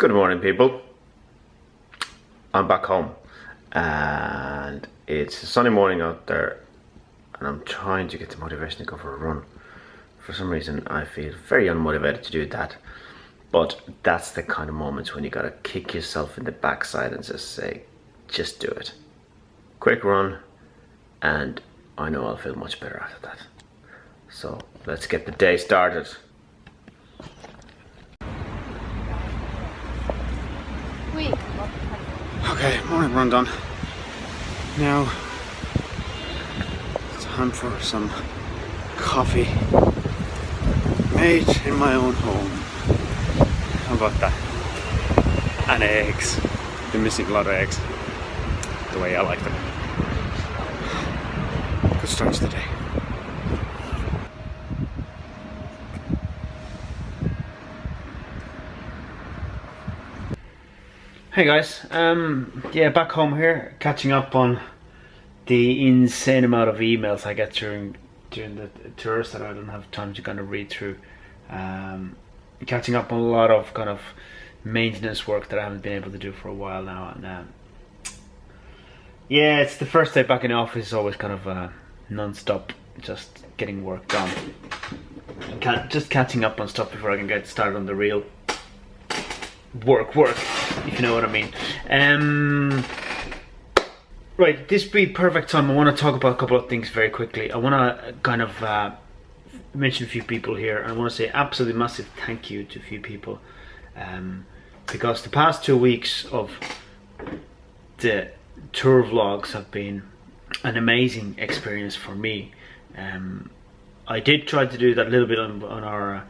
Good morning, people. I'm back home and it's a sunny morning out there and I'm trying to get the motivation to go for a run. For some reason I feel very unmotivated to do that, but that's the kind of moments when you gotta kick yourself in the backside and just say, just do it. Quick run and I know I'll feel much better after that. So let's get the day started. Okay, morning run done. Now it's time for some coffee made in my own home. How about that? And eggs. Been missing a lot of eggs, the way I like them. Good start to the day. Hey guys, yeah, back home here, catching up on the insane amount of emails I get during the tours that I don't have time to kind of read through. Catching up on a lot of kind of maintenance work that I haven't been able to do for a while now, and yeah, it's the first day back in the office. It's always kind of non-stop, just getting work done, just catching up on stuff before I can get started on the real work, if you know what I mean. Right, this be perfect time. I want to talk about a couple of things very quickly. I want to kind of mention a few people here. I want to say absolutely massive thank you to a few people, because the past 2 weeks of the tour vlogs have been an amazing experience for me. I did try to do that a little bit on our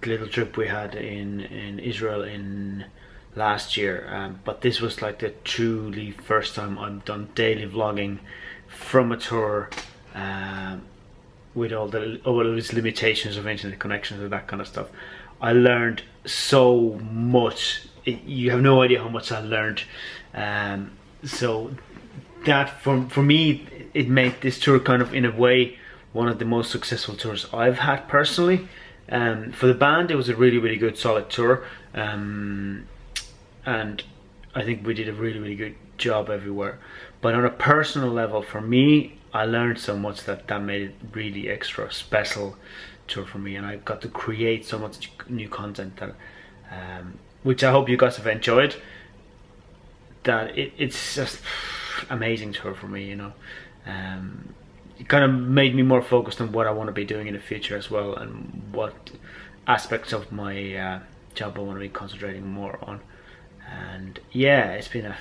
little trip we had in Israel in last year, but this was like the truly first time I've done daily vlogging from a tour, with all its limitations of internet connections and that kind of stuff. I learned so much. You have no idea how much I learned. So that for me, it made this tour kind of in a way one of the most successful tours I've had personally. For the band, it was a really good solid tour, and I think we did a really good job everywhere. But on a personal level, for me, I learned so much that made it really extra special tour for me, and I got to create so much new content that, which I hope you guys have enjoyed. That it's just amazing tour for me, you know. It kind of made me more focused on what I want to be doing in the future as well, and what aspects of my job I want to be concentrating more on. And yeah, it's been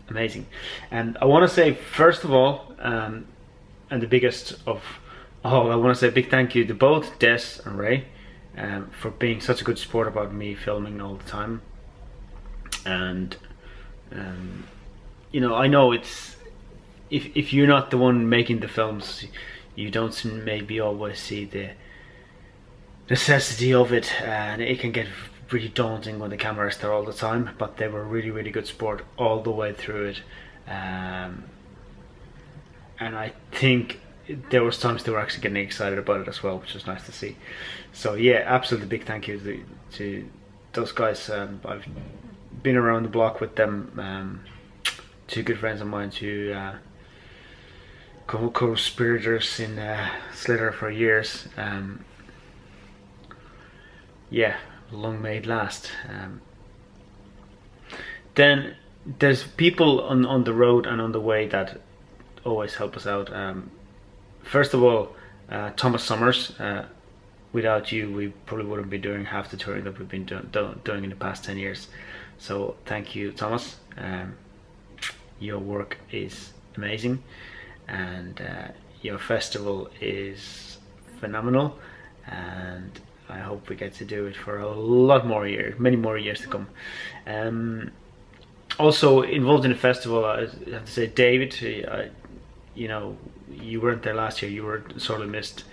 amazing. And I want to say, first of all, and the biggest of all, I want to say a big thank you to both Des and Ray for being such a good sport about me filming all the time. And you know, I know it's, if you're not the one making the films, you don't maybe always see the necessity of it, and it can get really daunting when the camera is there all the time. But they were really good sport all the way through it, and I think there was times they were actually getting excited about it as well, which was nice to see. So yeah, absolutely big thank you to those guys. I've been around the block with them. Two good friends of mine, two co-conspirators in Slither for years. Yeah, long may it last. Then there's people on the road and on the way that always help us out. First of all, Thomas Summers. Without you, we probably wouldn't be doing half the touring that we've been doing in the past 10 years. So thank you, Thomas. Your work is amazing, and your festival is phenomenal, and I hope we get to do it for a lot more years, many more years to come. Also involved in the festival, I have to say, David, you know, you weren't there last year. You were sorely missed,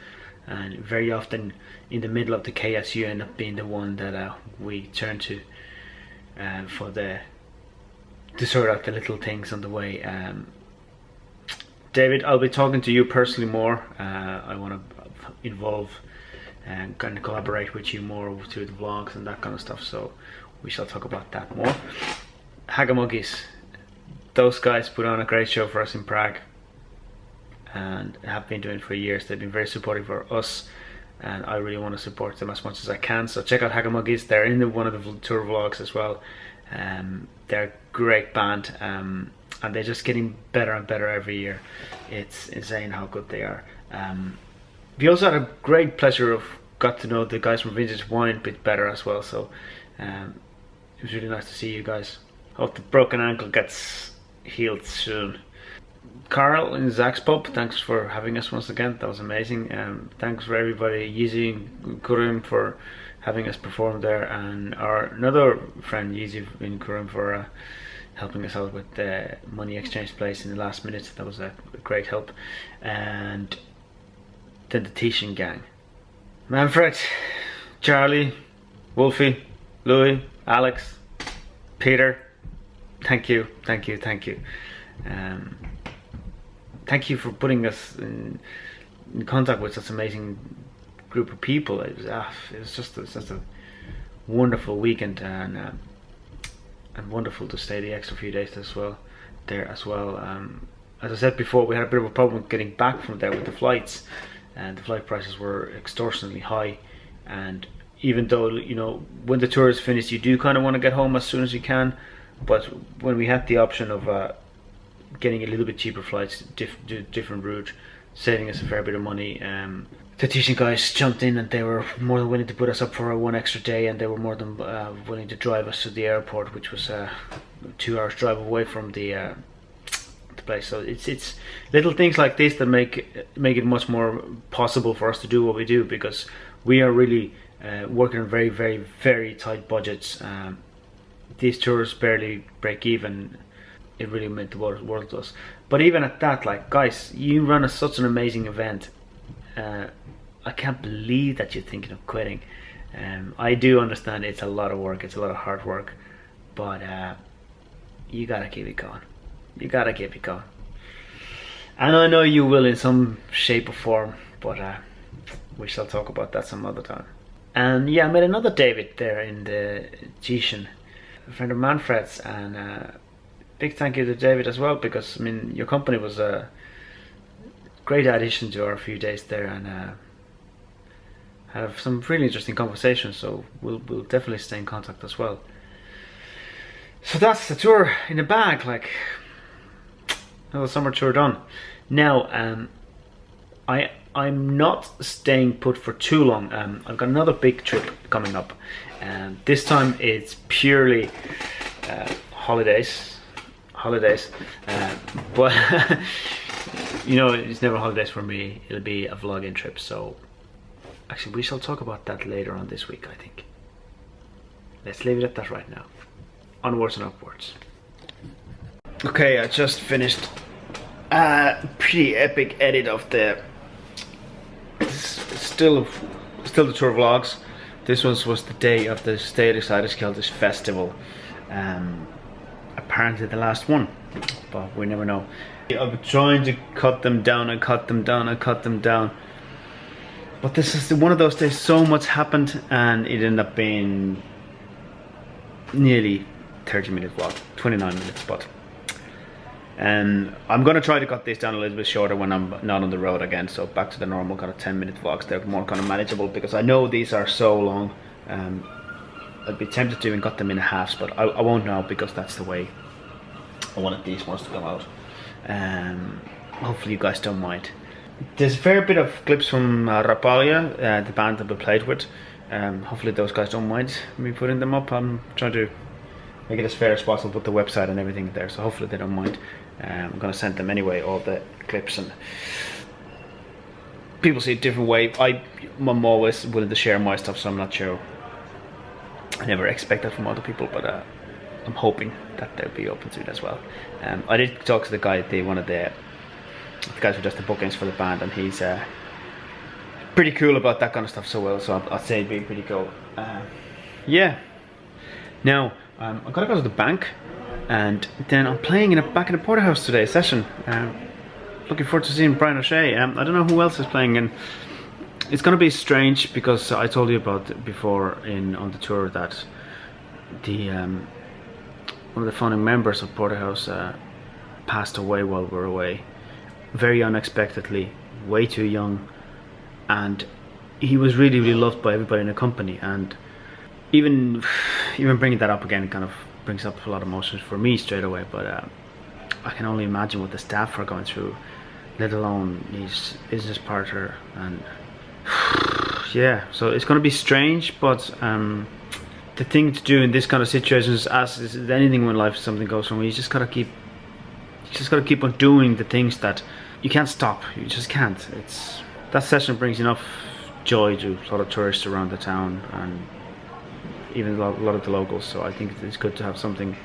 and very often in the middle of the chaos you end up being the one that we turn to for to sort out the little things on the way. David, I'll be talking to you personally more. I want to involve and kind of collaborate with you more through the vlogs and that kind of stuff. So we shall talk about that more. Hagamuggies, those guys put on a great show for us in Prague and have been doing it for years. They've been very supportive for us, and I really want to support them as much as I can. So check out Hagamuggies. They're in one of the tour vlogs as well. They're a great band, and they're just getting better and better every year. It's insane how good they are. We also had a great pleasure of got to know the guys from Vintage Wine a bit better as well. So it was really nice to see you guys. Hope the broken ankle gets healed soon. Carl in Zach's Pub, thanks for having us once again. That was amazing. Thanks for everybody, Yeezy and Kurim, for having us perform there, and our another friend Yeezy in Kurim for helping us out with the money exchange place in the last minute. That was a great help. And then the Tishan gang, Manfred, Charlie, Wolfie, Louis, Alex, Peter, thank you. Thank you for putting us in contact with such an amazing group of people. It was just a wonderful weekend, and wonderful to stay the extra few days as well. As I said before, we had a bit of a problem getting back from there with the flights, and the flight prices were extortionately high. And even though, you know, when the tour is finished, you do kind of want to get home as soon as you can, but when we had the option of getting a little bit cheaper flights, different route, saving us a fair bit of money, the teaching guys jumped in, and they were more than willing to put us up for one extra day, and they were more than willing to drive us to the airport, which was 2 hours drive away from the place. So it's little things like this that make it much more possible for us to do what we do, because we are really working on very, very, very tight budgets. These tours barely break even. It really meant the world to us. But even at that, like, guys, you run such an amazing event. I can't believe that you're thinking of quitting. I do understand it's a lot of work, it's a lot of hard work, but you gotta keep it going. You gotta keep it going. And I know you will in some shape or form, but we shall talk about that some other time. And yeah, I met another David there in the Gishan, a friend of Manfred's, and big thank you to David as well, because I mean, your company was a great addition to our few days there, and have some really interesting conversations. So we'll definitely stay in contact as well. So that's the tour in the bag, like another summer tour done. Now I'm not staying put for too long. I've got another big trip coming up, and this time it's purely holidays, but you know, it's never holidays for me. It'll be a vlogging trip. So actually, we shall talk about that later on this week, I think. Let's leave it at that right now. Onwards and upwards. Okay, I just finished a pretty epic edit of the still the tour vlogs. This was the day of the State Excited Scottish Festival. Apparently the last one, but we never know. I've been trying to cut them down, but this is one of those days. So much happened, and it ended up being nearly 30-minute vlog, 29 minutes. But I'm gonna try to cut this down a little bit shorter when I'm not on the road again. So back to the normal kind of 10-minute vlogs. They're more kind of manageable, because I know these are so long. I'd be tempted to even cut them in halves, but I won't now, because that's the way I wanted these ones to come out. Hopefully you guys don't mind. There's a fair bit of clips from Rapalia, the band that we played with. Hopefully those guys don't mind me putting them up. I'm trying to make it as fair as possible with the website and everything there, so hopefully they don't mind. I'm going to send them anyway, all the clips, and people see it a different way. I'm always willing to share my stuff, so I'm not sure. I never expect that from other people, but I'm hoping that they'll be open to it as well. I did talk to the guy, one of the guys who does the bookings for the band, and he's pretty cool about that kind of stuff. So I'd say it'd be pretty cool. Yeah. Now I'm gonna go to the bank, and then I'm playing back in the Porterhouse today, session. Looking forward to seeing Brian O'Shea. I don't know who else is playing, and It's gonna be strange because I told you about before on the tour that the one of the founding members of Porterhouse passed away while we were away, very unexpectedly, way too young, and he was really loved by everybody in the company. And even bringing that up again kind of brings up a lot of emotions for me straight away. But I can only imagine what the staff are going through, let alone his business partner. And yeah, so it's going to be strange, but the thing to do in this kind of situations, as is anything when life something goes wrong, you just gotta keep on doing the things that you can't stop. You just can't. That session brings enough joy to a lot of tourists around the town and even a lot of the locals. So I think it's good to have something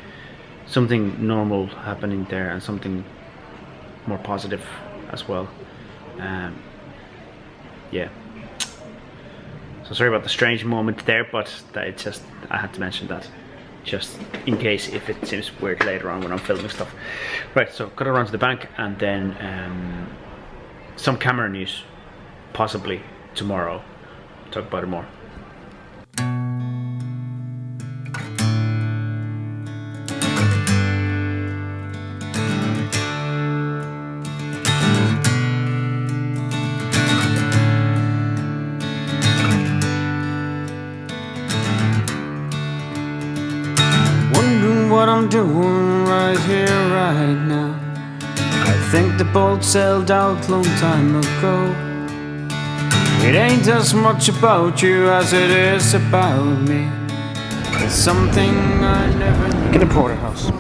normal happening there and something more positive as well. Yeah. So sorry about the strange moment there, but it's just, I had to mention that just in case if it seems weird later on when I'm filming stuff. Right, so gotta run to the bank, and then some camera news possibly tomorrow. Talk about it more. What I'm doing right here, right now. I think the boat sailed out long time ago. It ain't as much about you as it is about me. It's something I never knew. Get a Porterhouse.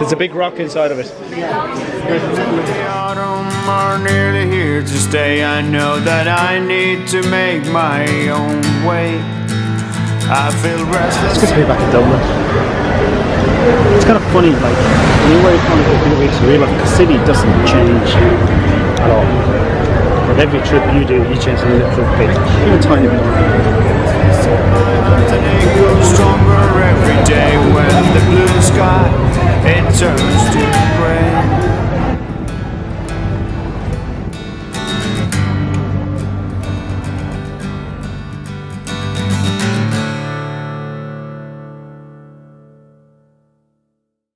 There's a big rock inside of it. The autumn are nearly here to stay. I know that I need to make my own way. I feel restless. It's good to be back in Dublin. It's kind of funny, like, when you're away for a few weeks, you realise the city doesn't change at all. But every trip you do, you change a little bit, even a tiny bit. It grows stronger every day when the blue sky it turns to gray.